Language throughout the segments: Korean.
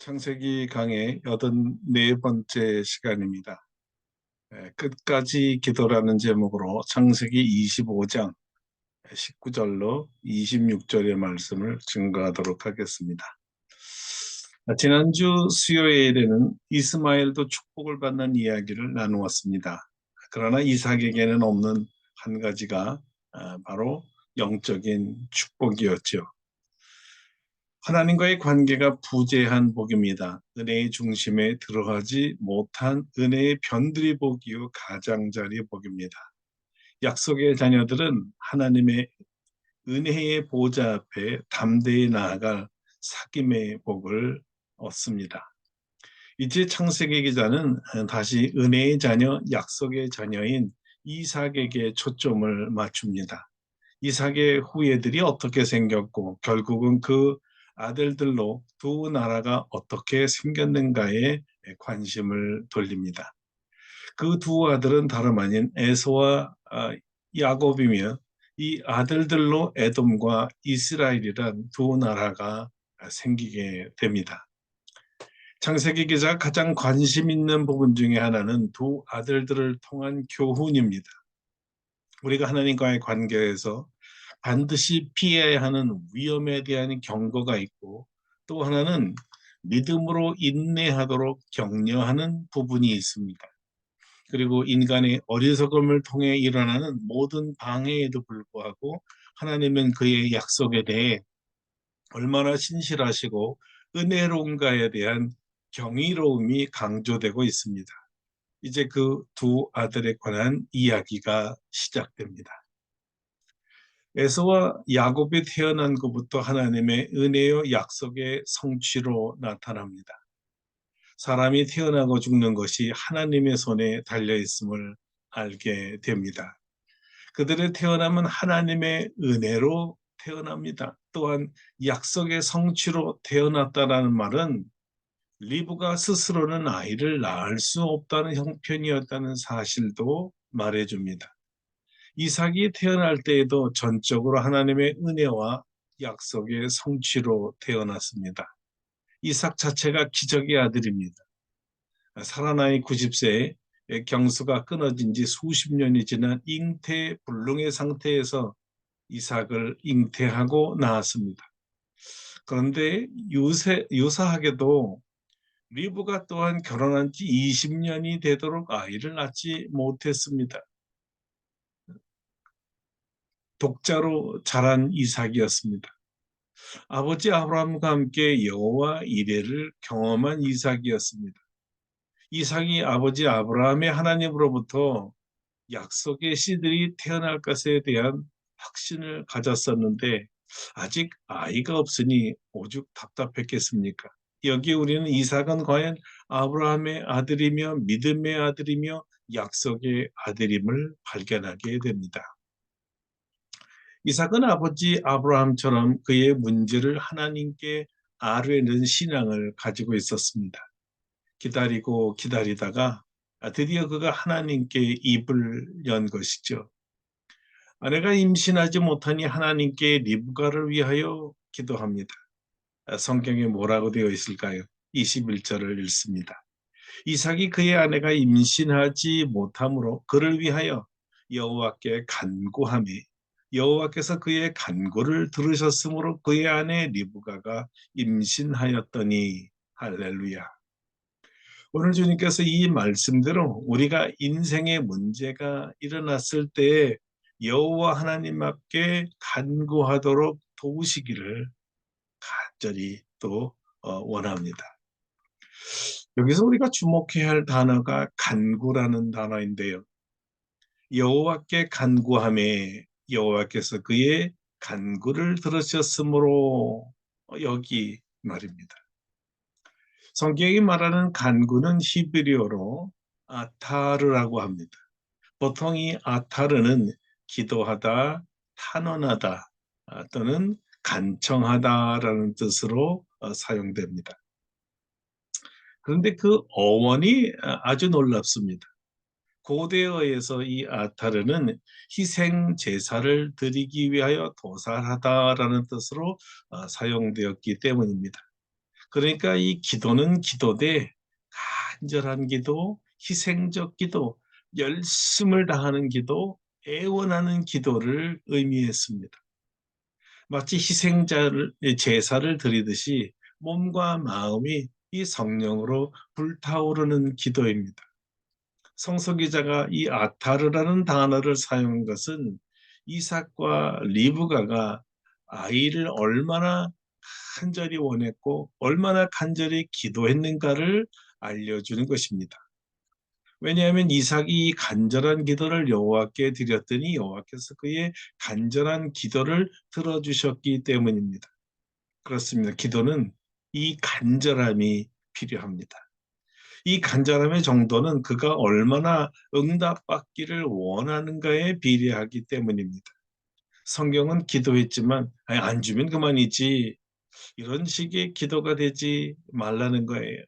창세기 강의 84번째 시간입니다. 끝까지 기도라는 제목으로 창세기 25장 19절로 26절의 말씀을 증거하도록 하겠습니다. 지난주 수요일에는 이스마엘도 축복을 받는 이야기를 나누었습니다. 그러나 이삭에게는 없는 한 가지가 바로 영적인 축복이었죠. 하나님과의 관계가 부재한 복입니다. 은혜의 중심에 들어가지 못한 은혜의 변두리 복이요 가장자리 복입니다. 약속의 자녀들은 하나님의 은혜의 보좌 앞에 담대히 나아갈 사귐의 복을 얻습니다. 이제 창세기 기자는 다시 은혜의 자녀, 약속의 자녀인 이삭에게 초점을 맞춥니다. 이삭의 후예들이 어떻게 생겼고 결국은 그 아들들로 두 나라가 어떻게 생겼는가에 관심을 돌립니다. 그 두 아들은 다름 아닌 에서와 야곱이며 이 아들들로 에돔과 이스라엘이란 두 나라가 생기게 됩니다. 창세기 기자가 가장 관심 있는 부분 중에 하나는 두 아들들을 통한 교훈입니다. 우리가 하나님과의 관계에서 반드시 피해야 하는 위험에 대한 경고가 있고, 또 하나는 믿음으로 인내하도록 격려하는 부분이 있습니다. 그리고 인간의 어리석음을 통해 일어나는 모든 방해에도 불구하고 하나님은 그의 약속에 대해 얼마나 신실하시고 은혜로운가에 대한 경이로움이 강조되고 있습니다. 이제 그 두 아들에 관한 이야기가 시작됩니다. 에서와 야곱이 태어난 것부터 하나님의 은혜요 약속의 성취로 나타납니다. 사람이 태어나고 죽는 것이 하나님의 손에 달려 있음을 알게 됩니다. 그들의 태어남은 하나님의 은혜로 태어납니다. 또한 약속의 성취로 태어났다라는 말은 리브가 스스로는 아이를 낳을 수 없다는 형편이었다는 사실도 말해줍니다. 이삭이 태어날 때에도 전적으로 하나님의 은혜와 약속의 성취로 태어났습니다. 이삭 자체가 기적의 아들입니다. 살아나이 90세에 경수가 끊어진 지 수십 년이 지난 잉태불능의 상태에서 이삭을 잉태하고 낳았습니다. 그런데 유사하게도 리브가 또한 결혼한 지 20년이 되도록 아이를 낳지 못했습니다. 독자로 자란 이삭이었습니다. 아버지 아브라함과 함께 여호와 이레를 경험한 이삭이었습니다. 이삭이 아버지 아브라함의 하나님으로부터 약속의 씨들이 태어날 것에 대한 확신을 가졌었는데 아직 아이가 없으니 오죽 답답했겠습니까? 여기 우리는 이삭은 과연 아브라함의 아들이며 믿음의 아들이며 약속의 아들임을 발견하게 됩니다. 이삭은 아버지 아브라함처럼 그의 문제를 하나님께 아뢰는 신앙을 가지고 있었습니다. 기다리고 기다리다가 드디어 그가 하나님께 입을 연 것이죠. 아내가 임신하지 못하니 하나님께 리브가를 위하여 기도합니다. 성경에 뭐라고 되어 있을까요? 21절을 읽습니다. 이삭이 그의 아내가 임신하지 못함으로 그를 위하여 여호와께 간구하며 여호와께서 그의 간구를 들으셨으므로 그의 아내 리브가가 임신하였더니 할렐루야. 오늘 주님께서 이 말씀대로 우리가 인생의 문제가 일어났을 때 여호와 하나님 앞에 간구하도록 도우시기를 간절히 또 원합니다. 여기서 우리가 주목해야 할 단어가 간구라는 단어인데요. 여호와께 간구하매 여호와께서 그의 간구를 들으셨으므로 여기 말입니다. 성경이 말하는 간구는 히브리어로 아타르라고 합니다. 보통 이 아타르는 기도하다, 탄원하다 또는 간청하다라는 뜻으로 사용됩니다. 그런데 그 어원이 아주 놀랍습니다. 고대어에서 이 아타르는 희생 제사를 드리기 위하여 도살하다라는 뜻으로 사용되었기 때문입니다. 그러니까 이 기도는 기도되 간절한 기도, 희생적 기도, 열심을 다하는 기도, 애원하는 기도를 의미했습니다. 마치 희생자를 제사를 드리듯이 몸과 마음이 이 성령으로 불타오르는 기도입니다. 성서 기자가 이 아타르라는 단어를 사용한 것은 이삭과 리브가가 아이를 얼마나 간절히 원했고 얼마나 간절히 기도했는가를 알려주는 것입니다. 왜냐하면 이삭이 간절한 기도를 여호와께 드렸더니 여호와께서 그의 간절한 기도를 들어주셨기 때문입니다. 그렇습니다. 기도는 이 간절함이 필요합니다. 이 간절함의 정도는 그가 얼마나 응답받기를 원하는가에 비례하기 때문입니다. 성경은 기도했지만 안 주면 그만이지 이런 식의 기도가 되지 말라는 거예요.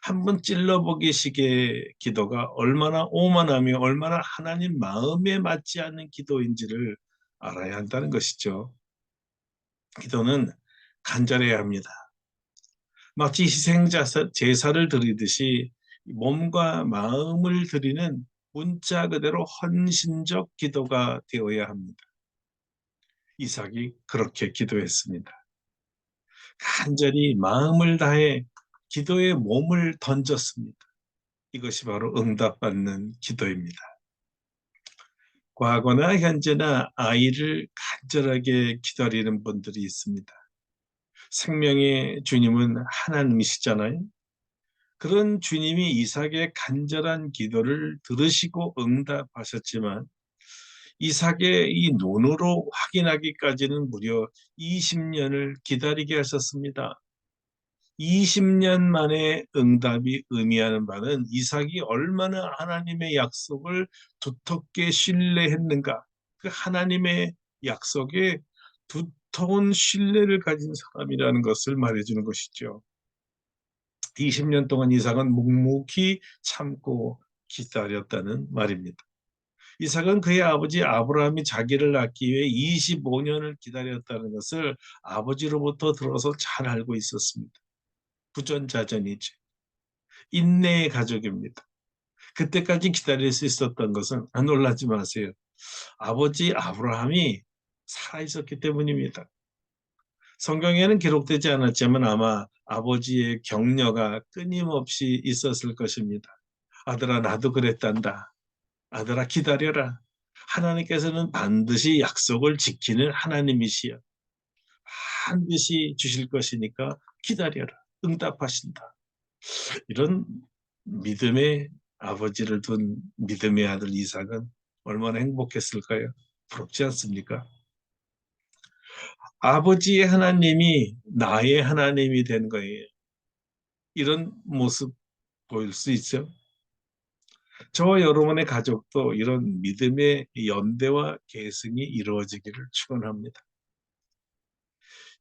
한번 찔러보기 식의 기도가 얼마나 오만하며 얼마나 하나님 마음에 맞지 않는 기도인지를 알아야 한다는 것이죠. 기도는 간절해야 합니다. 마치 희생자 제사를 드리듯이 몸과 마음을 드리는 문자 그대로 헌신적 기도가 되어야 합니다. 이삭이 그렇게 기도했습니다. 간절히 마음을 다해 기도에 몸을 던졌습니다. 이것이 바로 응답받는 기도입니다. 과거나 현재나 아이를 간절하게 기다리는 분들이 있습니다. 생명의 주님은 하나님이시잖아요. 그런 주님이 이삭의 간절한 기도를 들으시고 응답하셨지만 이삭의 이 눈으로 확인하기까지는 무려 20년을 기다리게 하셨습니다. 20년 만에 응답이 의미하는 바는 이삭이 얼마나 하나님의 약속을 두텁게 신뢰했는가. 그 하나님의 약속에 두터운 신뢰를 가진 사람이라는 것을 말해주는 것이죠. 20년 동안 이삭은 묵묵히 참고 기다렸다는 말입니다. 이삭은 그의 아버지 아브라함이 자기를 낳기 위해 25년을 기다렸다는 것을 아버지로부터 들어서 잘 알고 있었습니다. 부전자전이죠. 인내의 가족입니다. 그때까지 기다릴 수 있었던 것은 놀라지 마세요. 아버지 아브라함이 살아있었기 때문입니다. 성경에는 기록되지 않았지만 아마 아버지의 격려가 끊임없이 있었을 것입니다. 아들아, 나도 그랬단다. 아들아, 기다려라. 하나님께서는 반드시 약속을 지키는 하나님이시여. 반드시 주실 것이니까 기다려라. 응답하신다. 이런 믿음의 아버지를 둔 믿음의 아들 이삭은 얼마나 행복했을까요? 부럽지 않습니까? 아버지의 하나님이 나의 하나님이 된 거예요. 이런 모습 보일 수 있죠. 저와 여러분의 가족도 이런 믿음의 연대와 계승이 이루어지기를 축원합니다.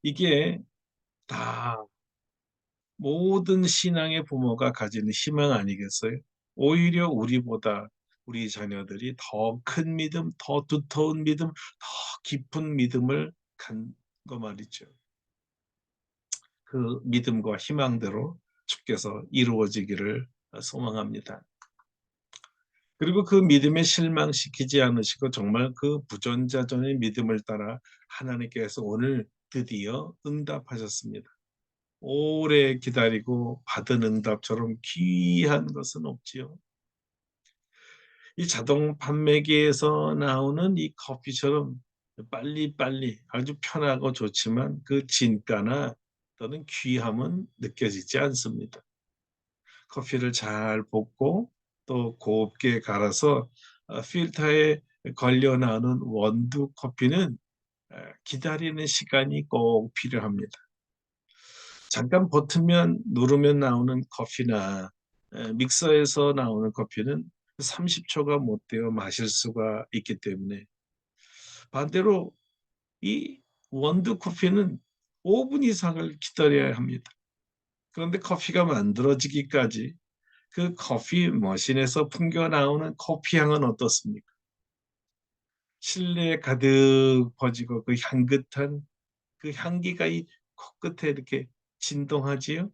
이게 다 모든 신앙의 부모가 가지는 희망 아니겠어요? 오히려 우리보다 우리 자녀들이 더 큰 믿음, 더 두터운 믿음, 더 깊은 믿음을 간 거 말이죠. 그 믿음과 희망대로 주께서 이루어지기를 소망합니다. 그리고 그 믿음에 실망시키지 않으시고 정말 그 부전자전의 믿음을 따라 하나님께서 오늘 드디어 응답하셨습니다. 오래 기다리고 받은 응답처럼 귀한 것은 없지요. 이 자동 판매기에서 나오는 이 커피처럼 빨리빨리 아주 편하고 좋지만 그 진가나 또는 귀함은 느껴지지 않습니다. 커피를 잘 볶고 또 곱게 갈아서 필터에 걸려 나오는 원두 커피는 기다리는 시간이 꼭 필요합니다. 잠깐 버티면 누르면 나오는 커피나 믹서에서 나오는 커피는 30초가 못 되어 마실 수가 있기 때문에 반대로 이 원두 커피는 5분 이상을 기다려야 합니다. 그런데 커피가 만들어지기까지 그 커피 머신에서 풍겨 나오는 커피 향은 어떻습니까? 실내에 가득 퍼지고 그 향긋한 그 향기가 이 코끝에 이렇게 진동하지요?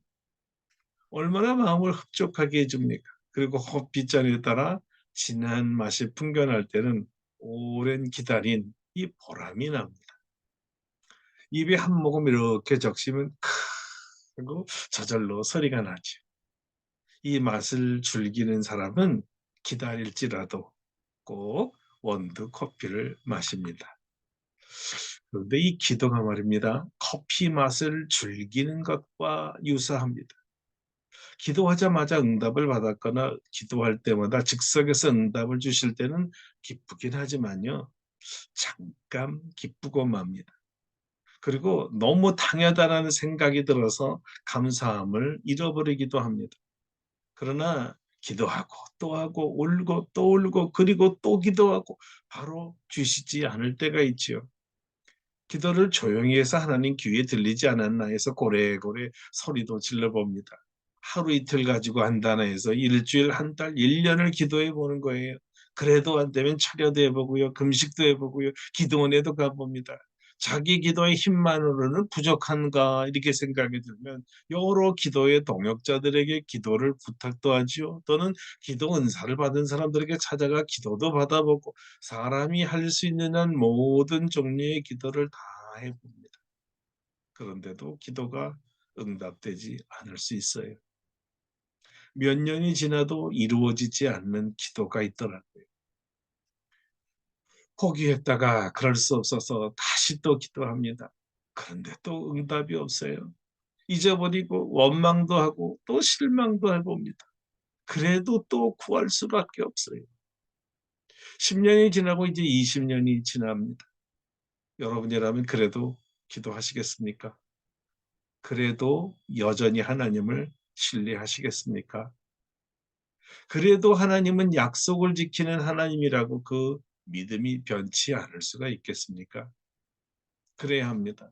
얼마나 마음을 흡족하게 해 줍니까? 그리고 빗자루에 따라 진한 맛이 풍겨날 때는 오랜 기다린 이 보람이 납니다. 입에 한 모금 이렇게 적시면 크 하고 저절로 소리가 나죠. 이 맛을 즐기는 사람은 기다릴지라도 꼭 원두 커피를 마십니다. 그런데 이 기도가 말입니다. 커피 맛을 즐기는 것과 유사합니다. 기도하자마자 응답을 받았거나 기도할 때마다 즉석에서 응답을 주실 때는 기쁘긴 하지만요. 잠깐 기쁘고 맙니다. 그리고 너무 당연하다는 생각이 들어서 감사함을 잃어버리기도 합니다. 그러나 기도하고 또 하고 울고 또 울고 그리고 또 기도하고 바로 주시지 않을 때가 있지요. 기도를 조용히 해서 하나님 귀에 들리지 않았나 해서 고래고래 소리도 질러봅니다. 하루 이틀 가지고 한다나 해서 일주일, 한 달, 1년을 기도해 보는 거예요. 그래도 안 되면 차려도 해 보고요. 금식도 해 보고요. 기도원에도 가 봅니다. 자기 기도의 힘만으로는 부족한가 이렇게 생각이 들면 여러 기도의 동역자들에게 기도를 부탁도 하지요. 또는 기도 은사를 받은 사람들에게 찾아가 기도도 받아보고 사람이 할 수 있는 한 모든 종류의 기도를 다 해 봅니다. 그런데도 기도가 응답되지 않을 수 있어요. 몇 년이 지나도 이루어지지 않는 기도가 있더라고요. 포기했다가 그럴 수 없어서 다시 또 기도합니다. 그런데 또 응답이 없어요. 잊어버리고 원망도 하고 또 실망도 해봅니다. 그래도 또 구할 수밖에 없어요. 10년이 지나고 이제 20년이 지납니다. 여러분이라면 그래도 기도하시겠습니까? 그래도 여전히 하나님을 신뢰하시겠습니까? 그래도 하나님은 약속을 지키는 하나님이라고 그 믿음이 변치 않을 수가 있겠습니까? 그래야 합니다.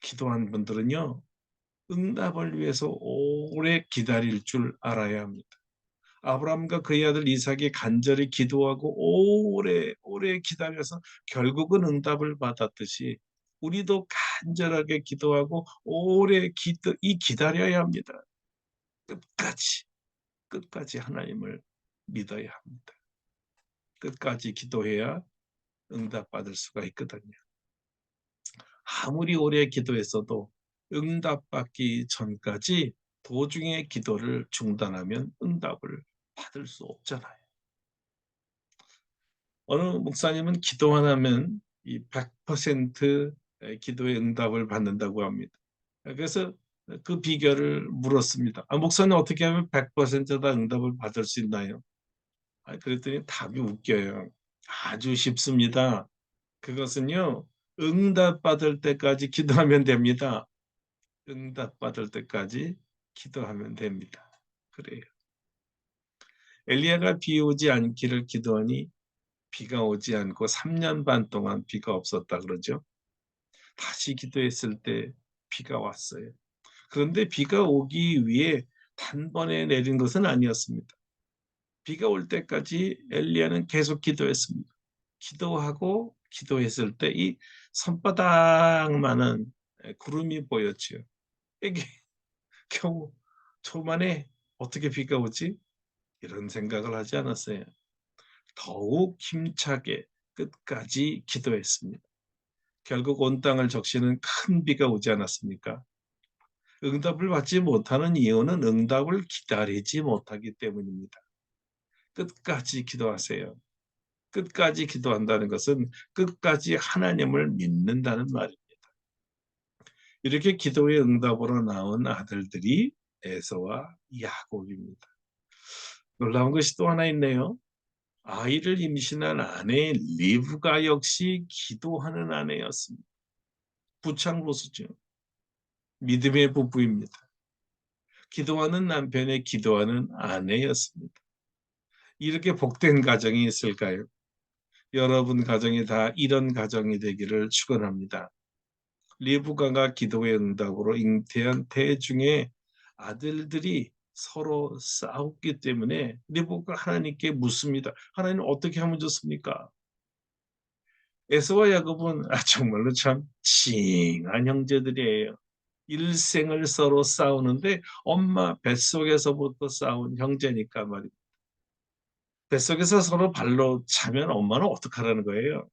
기도한 분들은요, 응답을 위해서 오래 기다릴 줄 알아야 합니다. 아브라함과 그의 아들 이삭이 간절히 기도하고 오래 오래 기다려서 결국은 응답을 받았듯이 우리도 간절하게 기도하고 오래 기다려야 합니다. 끝까지 끝까지 하나님을 믿어야 합니다. 끝까지 기도해야 응답받을 수가 있거든요. 아무리 오래 기도했어도 응답받기 전까지 도중에 기도를 중단하면 응답을 받을 수 없잖아요. 어느 목사님은 기도만 하면 이 100% 기도의 응답을 받는다고 합니다. 그래서 그 비결을 물었습니다. 목사님 어떻게 하면 100%다 응답을 받을 수 있나요? 그랬더니 답이 웃겨요. 아주 쉽습니다. 그것은요, 응답받을 때까지 기도하면 됩니다. 응답받을 때까지 기도하면 됩니다. 그래요. 엘리야가 비 오지 않기를 기도하니 비가 오지 않고 3년 반 동안 비가 없었다 그러죠. 다시 기도했을 때 비가 왔어요. 그런데 비가 오기 위해 단번에 내린 것은 아니었습니다. 비가 올 때까지 엘리야는 계속 기도했습니다. 기도하고 기도했을 때 이 손바닥만한 구름이 보였지요. 이게 겨우 초반에 '어떻게 비가 오지?' 이런 생각을 하지 않았어요. 더욱 힘차게 끝까지 기도했습니다. 결국 온 땅을 적시는 큰 비가 오지 않았습니까? 응답을 받지 못하는 이유는 응답을 기다리지 못하기 때문입니다. 끝까지 기도하세요. 끝까지 기도한다는 것은 끝까지 하나님을 믿는다는 말입니다. 이렇게 기도의 응답으로 나온 아들들이 에서와 야곱입니다. 놀라운 것이 또 하나 있네요. 아이를 임신한 아내 리브가 역시 기도하는 아내였습니다. 부창로수죠. 믿음의 부부입니다. 기도하는 남편의 기도하는 아내였습니다. 이렇게 복된 가정이 있을까요? 여러분 가정이 다 이런 가정이 되기를 축원합니다. 리브가가 기도의 응답으로 잉태한 태 중에 아들들이 서로 싸웠기 때문에 리브가가 하나님께 묻습니다. 하나님 어떻게 하면 좋습니까? 에서와 야곱은 정말로 참 칭한 형제들이에요. 일생을 서로 싸우는데 엄마 뱃속에서부터 싸운 형제니까 말입니다. 뱃속에서 서로 발로 차면 엄마는 어떡하라는 거예요?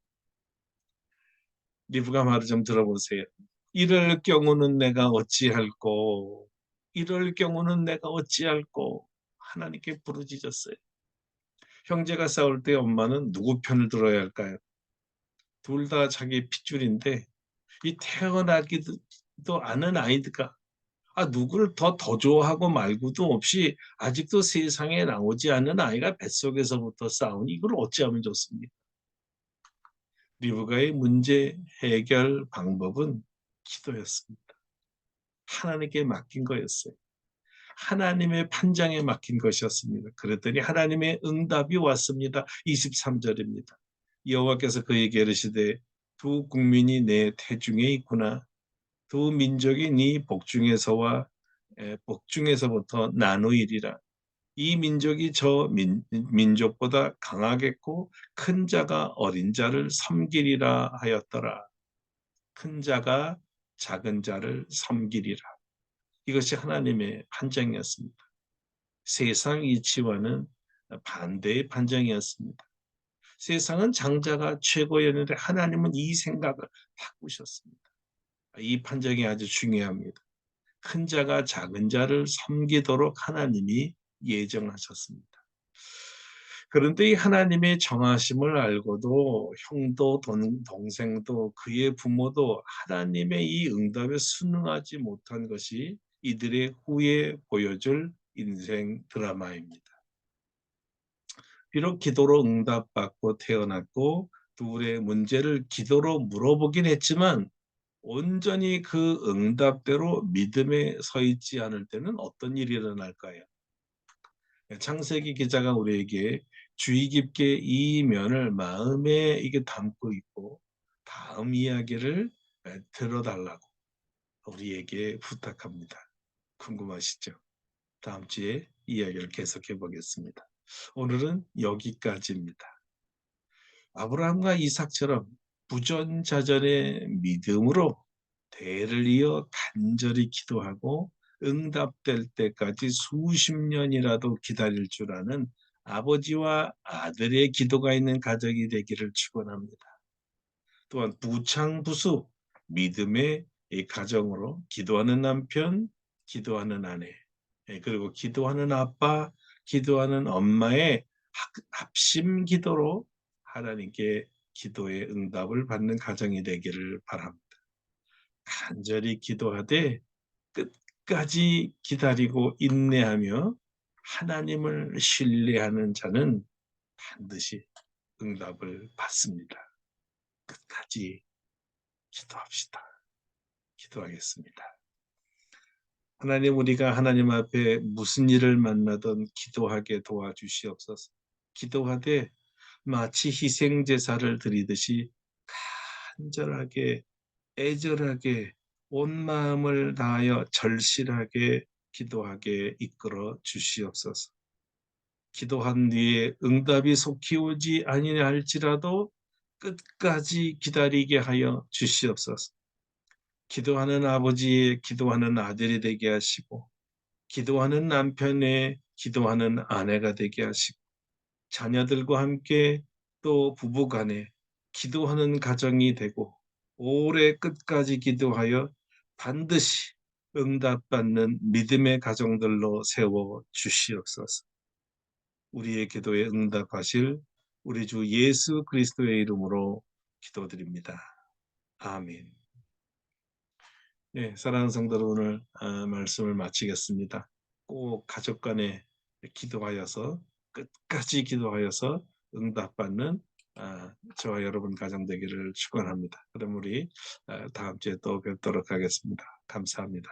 리브가 말을 좀 들어보세요. 이럴 경우는 내가 어찌할꼬. 이럴 경우는 내가 어찌할꼬. 하나님께 부르짖었어요. 형제가 싸울 때 엄마는 누구 편을 들어야 할까요? 둘 다 자기 핏줄인데 이 태어나기도 않은 아이가 누구를 더 좋아하고 말고도 없이 아직도 세상에 나오지 않은 아이가 뱃속에서부터 싸우니 이걸 어찌하면 좋습니까? 리브가의 문제 해결 방법은 기도였습니다. 하나님께 맡긴 거였어요. 하나님의 판장에 맡긴 것이었습니다. 그랬더니 하나님의 응답이 왔습니다. 23절입니다. 여호와께서 그에게 이르시되 두 국민이 내 태중에 있구나. 두 민족이 네 복중에서와 복중에서부터 나누이리라. 이 민족이 저 민족보다 강하겠고 큰 자가 어린 자를 섬기리라 하였더라. 큰 자가 작은 자를 섬기리라. 이것이 하나님의 판정이었습니다. 세상 이치와는 반대의 판정이었습니다. 세상은 장자가 최고였는데 하나님은 이 생각을 바꾸셨습니다. 이 판정이 아주 중요합니다. 큰 자가 작은 자를 섬기도록 하나님이 예정하셨습니다. 그런데 이 하나님의 정하심을 알고도 형도 동생도 그의 부모도 하나님의 이 응답에 순응하지 못한 것이 이들의 후에 보여줄 인생 드라마입니다. 비록 기도로 응답받고 태어났고 둘의 문제를 기도로 물어보긴 했지만 온전히 그 응답대로 믿음에 서 있지 않을 때는 어떤 일이 일어날까요? 창세기 기자가 우리에게 주의 깊게 이 면을 마음에 이게 담고 있고 다음 이야기를 들어달라고 우리에게 부탁합니다. 궁금하시죠? 다음 주에 이야기를 계속해 보겠습니다. 오늘은 여기까지입니다. 아브라함과 이삭처럼 부전자전의 믿음으로 대를 이어 간절히 기도하고 응답될 때까지 수십 년이라도 기다릴 줄 아는 아버지와 아들의 기도가 있는 가정이 되기를 축원합니다. 또한 부창부수 믿음의 이 가정으로 기도하는 남편, 기도하는 아내, 그리고 기도하는 아빠, 기도하는 엄마의 합심 기도로 하나님께 기도의 응답을 받는 가정이 되기를 바랍니다. 간절히 기도하되 끝까지 기다리고 인내하며 하나님을 신뢰하는 자는 반드시 응답을 받습니다. 끝까지 기도합시다. 기도하겠습니다. 하나님, 우리가 하나님 앞에 무슨 일을 만나든 기도하게 도와주시옵소서. 기도하되 마치 희생제사를 드리듯이 간절하게 애절하게 온 마음을 다하여 절실하게 기도하게 이끌어 주시옵소서. 기도한 뒤에 응답이 속히 오지 아니냐 할지라도 끝까지 기다리게 하여 주시옵소서. 기도하는 아버지의 기도하는 아들이 되게 하시고 기도하는 남편의 기도하는 아내가 되게 하시고 자녀들과 함께 또 부부간에 기도하는 가정이 되고 올해 끝까지 기도하여 반드시 응답받는 믿음의 가정들로 세워 주시옵소서. 우리의 기도에 응답하실 우리 주 예수 그리스도의 이름으로 기도드립니다. 아멘. 네, 사랑하는 성도들, 오늘 말씀을 마치겠습니다. 꼭 가족 간에 기도하여서 끝까지 기도하여서 응답받는 저와 여러분 가정 되기를 축원합니다. 그럼 우리 다음 주에 또 뵙도록 하겠습니다. 감사합니다.